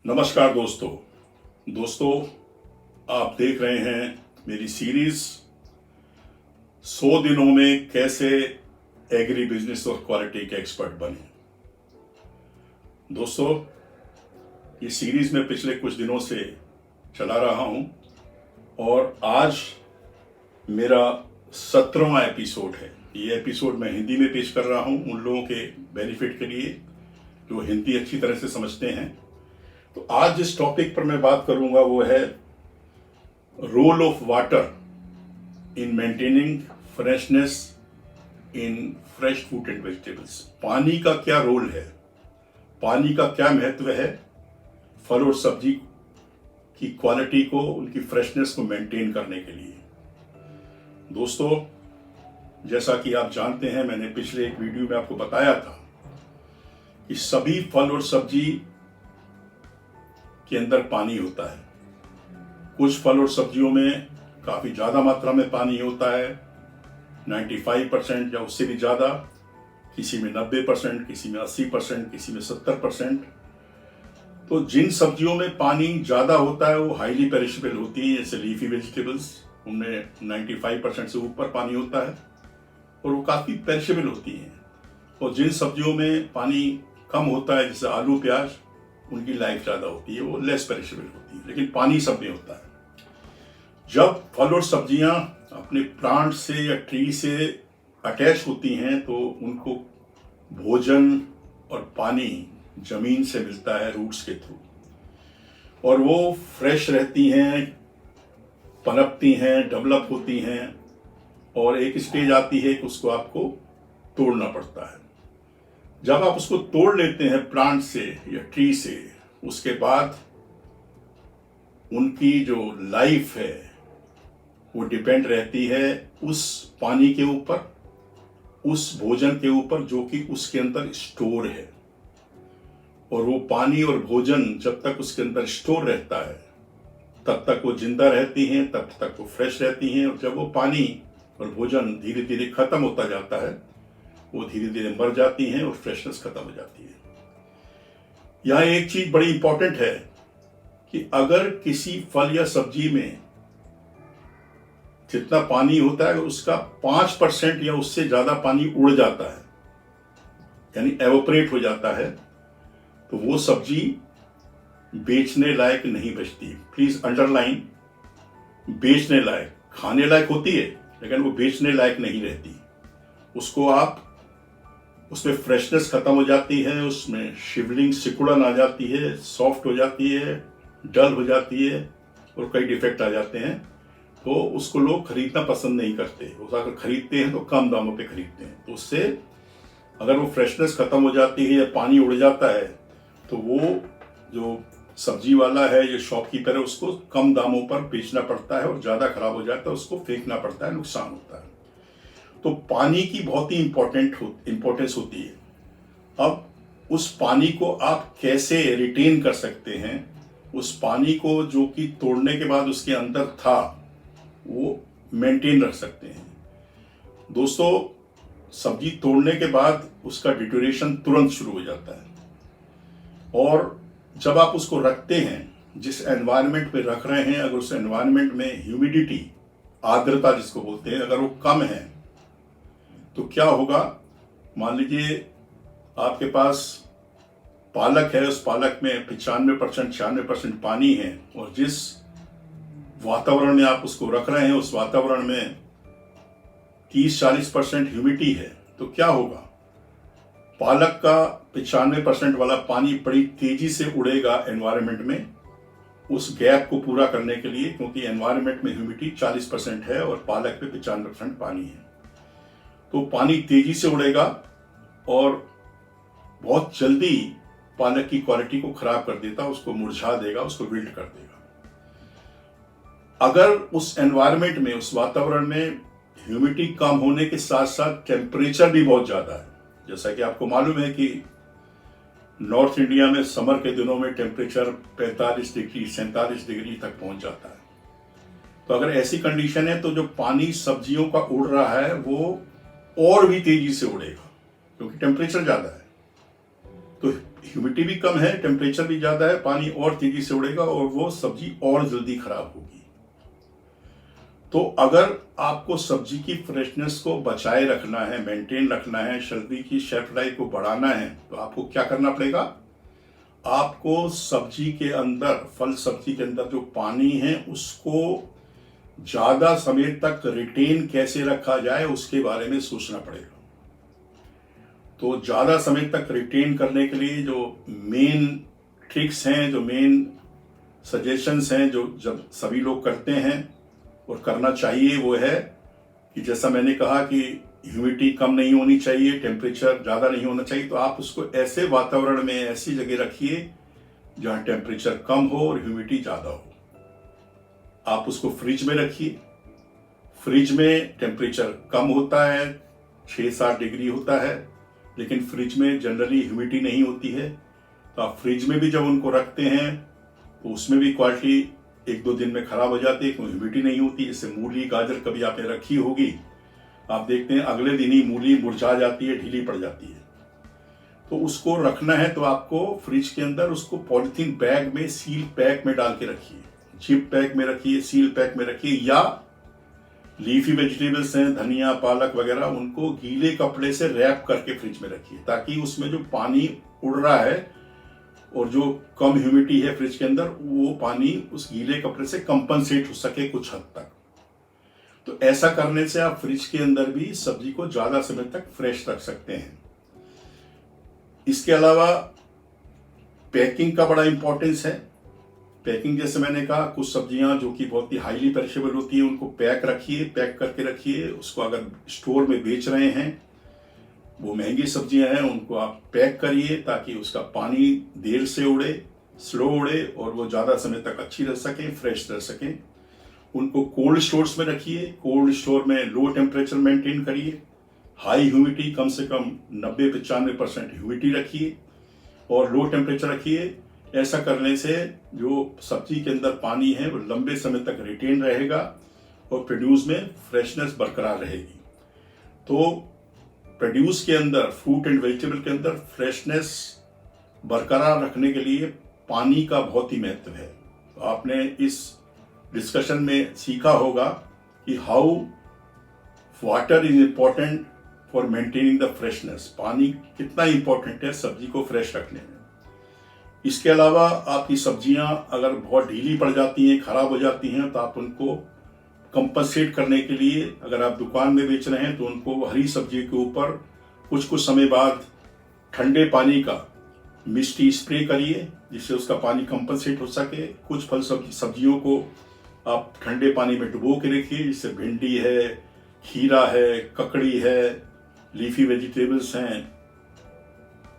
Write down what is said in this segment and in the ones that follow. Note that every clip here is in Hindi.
नमस्कार दोस्तों आप देख रहे हैं मेरी सीरीज 100 दिनों में कैसे एग्री बिजनेस और क्वालिटी के एक्सपर्ट बने। दोस्तों, ये सीरीज मैं पिछले कुछ दिनों से चला रहा हूं और आज मेरा 17वां एपिसोड है। ये एपिसोड मैं हिंदी में पेश कर रहा हूं उन लोगों के बेनिफिट के लिए जो हिंदी अच्छी तरह से समझते हैं। तो आज जिस टॉपिक पर मैं बात करूंगा वो है role of water in maintaining freshness in fresh fruit and vegetables. पानी का क्या रोल है, पानी का क्या महत्व है फल और सब्जी की क्वालिटी को, उनकी फ्रेशनेस को मेंटेन करने के लिए। दोस्तों, जैसा कि आप जानते हैं, मैंने पिछले एक वीडियो में आपको बताया था कि सभी फल और सब्जी के अंदर पानी होता है। कुछ फल और सब्जियों में काफी ज्यादा मात्रा में पानी होता है, 95% या उससे भी ज्यादा, किसी में 90%, किसी में 80%, किसी में 70%। तो जिन सब्जियों में पानी ज्यादा होता है वो हाईली पेरिशेबल होती है, जैसे लीफी वेजिटेबल्स, उनमें 95% से ऊपर पानी होता है और वो काफी पेरिशेबल होती हैं। और जिन सब्जियों में पानी कम होता है, जैसे आलू प्याज, उनकी लाइफ ज्यादा होती है, वो लेस पेरिशेबल होती है, लेकिन पानी सब में होता है। जब फल और सब्जियां अपने प्लांट से या ट्री से अटैच होती हैं तो उनको भोजन और पानी जमीन से मिलता है रूट्स के थ्रू, और वो फ्रेश रहती हैं, पनपती हैं, डेवलप होती हैं, और एक स्टेज आती है कि उसको आपको तोड़ना पड़ता है। जब आप उसको तोड़ लेते हैं प्लांट से या ट्री से, उसके बाद उनकी जो लाइफ है वो डिपेंड रहती है उस पानी के ऊपर, उस भोजन के ऊपर जो कि उसके अंदर स्टोर है। और वो पानी और भोजन जब तक उसके अंदर स्टोर रहता है तब तक वो जिंदा रहती हैं, तब तक वो फ्रेश रहती हैं। और जब वो पानी और भोजन धीरे धीरे खत्म होता जाता है, वो धीरे धीरे मर जाती हैं और फ्रेशनेस खत्म हो जाती है। यह एक चीज बड़ी इंपॉर्टेंट है कि अगर किसी फल या सब्जी में जितना पानी होता है, उसका 5% या उससे ज्यादा पानी उड़ जाता है, यानी एवोपरेट हो जाता है, तो वो सब्जी बेचने लायक नहीं बचती। प्लीज अंडरलाइन, बेचने लायक, खाने लायक होती है लेकिन वो बेचने लायक नहीं रहती। उसको आप, उसमें फ्रेशनेस खत्म हो जाती है, उसमें शिवलिंग, सिकुड़न आ जाती है, सॉफ्ट हो जाती है, डल हो जाती है और कई डिफेक्ट आ जाते हैं। तो उसको लोग खरीदना पसंद नहीं करते। वो अगर खरीदते हैं तो कम दामों पे खरीदते हैं। तो उससे अगर वो फ्रेशनेस खत्म हो जाती है या पानी उड़ जाता है तो वो जो सब्जी वाला है या शॉपकीपर है उसको कम दामों पर बेचना पड़ता है और ज़्यादा खराब हो जाता है, उसको फेंकना पड़ता है, नुकसान होता है। तो पानी की बहुत ही इंपॉर्टेंस होती है। अब उस पानी को आप कैसे रिटेन कर सकते हैं, उस पानी को जो कि तोड़ने के बाद उसके अंदर था वो मेंटेन रख सकते हैं। दोस्तों, सब्जी तोड़ने के बाद उसका डिटोरेशन तुरंत शुरू हो जाता है, और जब आप उसको रखते हैं, जिस एनवायरनमेंट में रख रहे हैं, अगर उस एनवायरनमेंट में ह्यूमिडिटी, आर्द्रता जिसको बोलते हैं, अगर वो कम है तो क्या होगा। मान लीजिए आपके पास पालक है, उस पालक में 95% पानी है, और जिस वातावरण में आप उसको रख रहे हैं उस वातावरण में 30-40% ह्यूमिडिटी है, तो क्या होगा, पालक का 95% वाला पानी बड़ी तेजी से उड़ेगा एनवायरनमेंट में, उस गैप को पूरा करने के लिए, क्योंकि एनवायरनमेंट में ह्यूमिडिटी 40% है और पालक पे 95% पानी है। तो पानी तेजी से उड़ेगा और बहुत जल्दी पालक की क्वालिटी को खराब कर देता, उसको मुरझा देगा, उसको विल्ट कर देगा। अगर उस एनवायरनमेंट में, उस वातावरण में ह्यूमिडिटी कम होने के साथ साथ टेम्परेचर भी बहुत ज्यादा है, जैसा कि आपको मालूम है कि नॉर्थ इंडिया में समर के दिनों में टेम्परेचर 45 डिग्री 47 डिग्री तक पहुंच जाता है। तो अगर ऐसी कंडीशन है तो जो पानी सब्जियों का उड़ रहा है वो और भी तेजी से उड़ेगा, क्योंकि टेम्परेचर ज्यादा है। तो ह्यूमिडिटी भी कम है, टेम्परेचर भी ज़्यादा है, पानी और तेजी से उड़ेगा और वो सब्जी और जल्दी खराब होगी। तो अगर आपको सब्जी की फ्रेशनेस को बचाए रखना है, मेंटेन रखना है, सब्जी की शेल्फ लाइफ को बढ़ाना है, तो आपको क्या करना पड़ेगा? आपको सब्जी के अंदर, फल सब्जी के अंदर जो पानी है उसको ज़्यादा समय तक रिटेन कैसे रखा जाए उसके बारे में सोचना पड़ेगा। तो ज़्यादा समय तक रिटेन करने के लिए जो मेन ट्रिक्स हैं, जो मेन सजेशंस हैं, जो जब सभी लोग करते हैं और करना चाहिए, वो है कि जैसा मैंने कहा कि ह्यूमिडिटी कम नहीं होनी चाहिए, टेम्परेचर ज़्यादा नहीं होना चाहिए। तो आप उसको ऐसे वातावरण में, ऐसी जगह रखिए जहाँ टेम्परेचर कम हो और ह्यूमिडिटी ज़्यादा हो। आप उसको फ्रिज में रखिए। फ्रिज में टेम्परेचर कम होता है, 6-7 डिग्री होता है, लेकिन फ्रिज में जनरली ह्यूमिडिटी नहीं होती है। तो आप फ्रिज में भी जब उनको रखते हैं तो उसमें भी क्वालिटी 1-2 दिन में खराब हो जाती है, क्योंकि ह्यूमिडिटी नहीं होती। जैसे मूली, गाजर कभी आपने रखी होगी, आप देखते हैं अगले दिन ही मूली मुरझा जाती है, ढीली पड़ जाती है। तो उसको रखना है तो आपको फ्रिज के अंदर उसको पॉलिथीन बैग में, सील पैक में डाल के रखिए, जिप पैक में रखिए, सील पैक में रखिए, या लीफी वेजिटेबल्स हैं, धनिया, पालक वगैरह, उनको गीले कपड़े से रैप करके फ्रिज में रखिए, ताकि उसमें जो पानी उड़ रहा है और जो कम ह्यूमिडिटी है फ्रिज के अंदर, वो पानी उस गीले कपड़े से कंपनसेट हो सके कुछ हद तक। तो ऐसा करने से आप फ्रिज के अंदर भी सब्जी को ज्यादा समय तक फ्रेश रख सकते हैं। इसके अलावा पैकिंग का बड़ा इंपॉर्टेंस है। पैकिंग, जैसे मैंने कहा, कुछ सब्जियां जो कि बहुत ही हाईली पेरिशेबल होती है, उनको पैक रखिए, पैक करके रखिए। उसको अगर स्टोर में बेच रहे हैं, वो महंगी सब्जियां हैं, उनको आप पैक करिए ताकि उसका पानी देर से उड़े, स्लो उड़े और वो ज़्यादा समय तक अच्छी रह सकें, फ्रेश रह सकें। उनको कोल्ड स्टोर्स में रखिए। कोल्ड स्टोर में लो टेम्परेचर मेंटेन करिए, हाई ह्यूमिडिटी, कम से कम 90-95% ह्यूमिडिटी रखिए और लो टेम्परेचर रखिए। ऐसा करने से जो सब्जी के अंदर पानी है वो लंबे समय तक रिटेन रहेगा और प्रोड्यूस में फ्रेशनेस बरकरार रहेगी। तो प्रोड्यूस के अंदर, फ्रूट एंड वेजिटेबल के अंदर फ्रेशनेस बरकरार रखने के लिए पानी का बहुत ही महत्व है। तो आपने इस डिस्कशन में सीखा होगा कि how water is important for maintaining the freshness. पानी कितना इंपॉर्टेंट है सब्जी को फ्रेश रखने में। इसके अलावा आपकी सब्जियां अगर बहुत ढीली पड़ जाती हैं, खराब हो जाती हैं, तो आप उनको कंपनसेट करने के लिए, अगर आप दुकान में बेच रहे हैं तो उनको हरी सब्जी के ऊपर कुछ समय बाद ठंडे पानी का मिस्टी स्प्रे करिए, जिससे उसका पानी कंपनसेट हो सके। कुछ फल सब्जियों को आप ठंडे पानी में डुबो के रखिए, जिससे भिंडी है, खीरा है, ककड़ी है, लीफी वेजिटेबल्स हैं,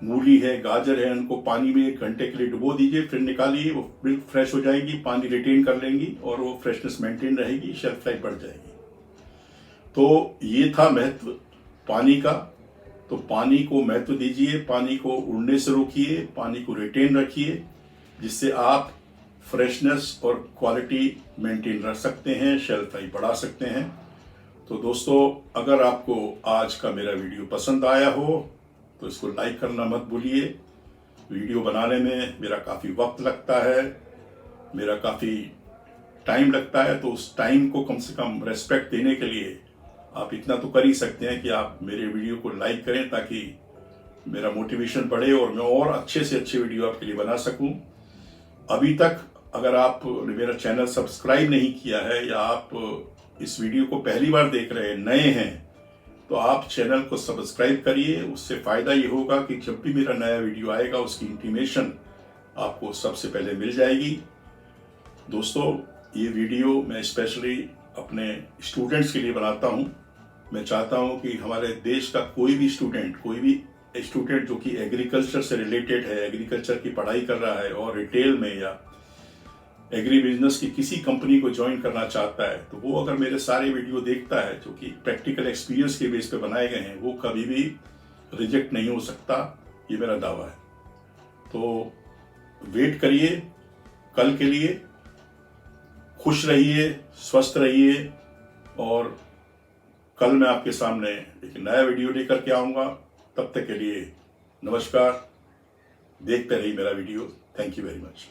मूली है, गाजर है, उनको पानी में 1 घंटे के लिए डुबो दीजिए, फिर निकालिए, वो बिल्कुल फ्रेश हो जाएंगी, पानी रिटेन कर लेंगी और वो फ्रेशनेस मेंटेन रहेगी, शेल्फ लाइफ बढ़ जाएगी। तो ये था महत्व पानी का। तो पानी को महत्व दीजिए, पानी को उड़ने से रोकिए, पानी को रिटेन रखिए, जिससे आप फ्रेशनेस और क्वालिटी मेंटेन रख सकते हैं, शेल्फ लाइफ बढ़ा सकते हैं। तो दोस्तों, अगर आपको आज का मेरा वीडियो पसंद आया हो तो इसको लाइक करना मत भूलिए। वीडियो बनाने में मेरा काफ़ी वक्त लगता है, मेरा काफ़ी टाइम लगता है, तो उस टाइम को कम से कम रेस्पेक्ट देने के लिए आप इतना तो कर ही सकते हैं कि आप मेरे वीडियो को लाइक करें, ताकि मेरा मोटिवेशन बढ़े और मैं और अच्छे से अच्छे वीडियो आपके लिए बना सकूं। अभी तक अगर आप मेरा चैनल सब्सक्राइब नहीं किया है, या आप इस वीडियो को पहली बार देख रहे हैं, नए हैं, तो आप चैनल को सब्सक्राइब करिए। उससे फ़ायदा ये होगा कि जब भी मेरा नया वीडियो आएगा उसकी इंटीमेशन आपको सबसे पहले मिल जाएगी। दोस्तों, ये वीडियो मैं स्पेशली अपने स्टूडेंट्स के लिए बनाता हूँ। मैं चाहता हूँ कि हमारे देश का कोई भी स्टूडेंट जो कि एग्रीकल्चर से रिलेटेड है, एग्रीकल्चर की पढ़ाई कर रहा है और रिटेल में या एग्री बिजनेस की किसी कंपनी को ज्वाइन करना चाहता है, तो वो अगर मेरे सारे वीडियो देखता है जो कि प्रैक्टिकल एक्सपीरियंस के बेस पे बनाए गए हैं, वो कभी भी रिजेक्ट नहीं हो सकता, ये मेरा दावा है। तो वेट करिए कल के लिए। खुश रहिए, स्वस्थ रहिए, और कल मैं आपके सामने एक नया वीडियो लेकर के आऊँगा। तब तक के लिए नमस्कार। देखते रहिए मेरा video. Thank you very much.